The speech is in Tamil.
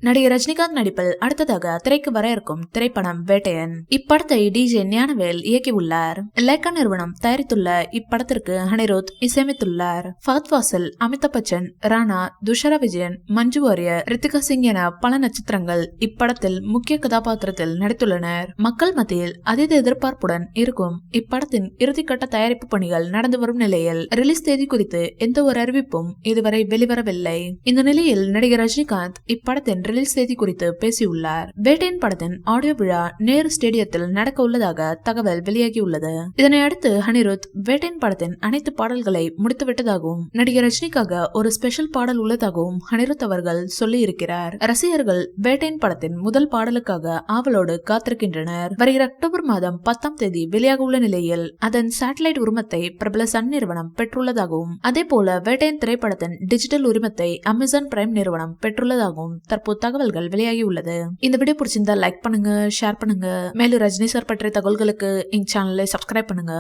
நடிகர் ரஜினிகாந்த் நடிப்பில் அடுத்ததாக திரைக்கு வர இருக்கும் திரைப்படம் வேட்டையன். இப்படத்தை டிஜே ஞானவேல் இயக்கியுள்ளார். லைக்கா நிறுவனம் தயாரித்துள்ள இப்படத்திற்கு அனிருத் இசையமைத்துள்ளார். ஃபஹத் ஃபாசில், அமிதாப் பச்சன், ராணா, துஷாரா விஜயன், மஞ்சு வாரியர், ரித்திகா சிங் என பல நட்சத்திரங்கள் இப்படத்தில் முக்கிய கதாபாத்திரத்தில் நடித்துள்ளனர். மக்கள் மத்தியில் அதீத எதிர்பார்ப்புடன் இருக்கும் இப்படத்தின் இறுதிக்கட்ட தயாரிப்பு பணிகள் நடந்து வரும் நிலையில் ரிலீஸ் தேதி குறித்து எந்த ஒரு அறிவிப்பும் இதுவரை வெளிவரவில்லை. இந்த நிலையில் நடிகர் ரஜினிகாந்த் இப்படத்தின் ரிலீஸ் தேதி குறித்து பேசியுள்ளார். வேட்டையன் படத்தின் ஆடியோ விழா நேரு ஸ்டேடியத்தில் நடக்க உள்ளதாக தகவல் வெளியாகியுள்ளது. இதனை அடுத்து அனிருத் வேட்டையன் படத்தின் அனைத்து பாடல்களை முடித்துவிட்டதாகவும் நடிகர் ரஜினிக்காக ஒரு ஸ்பெஷல் பாடல் உள்ளதாகவும் அனிருத் அவர்கள் சொல்லி இருக்கிறார். ரசிகர்கள் வேட்டையன் படத்தின் முதல் பாடலுக்காக ஆவலோடு காத்திருக்கின்றனர். வருகிற அக்டோபர் மாதம் 10ஆம் தேதி வெளியாக உள்ள நிலையில் அதன் சேட்டலைட் உரிமத்தை பிரபல சன் நிறுவனம் பெற்றுள்ளதாகவும் அதேபோல வேட்டையன் திரைப்படத்தின் டிஜிட்டல் உரிமத்தை அமேசான் பிரைம் நிறுவனம் பெற்றுள்ளதாகவும் தற்போது தகவல்கள் வெளியாகி உள்ளது. இந்த வீடியோ பிடிச்சிருந்தா லைக் பண்ணுங்க, ஷேர் பண்ணுங்க. மேலும் ரஜினி சார் பற்றிய தகவல்களுக்கு எங்க சேனலை சப்ஸ்கிரைப் பண்ணுங்க.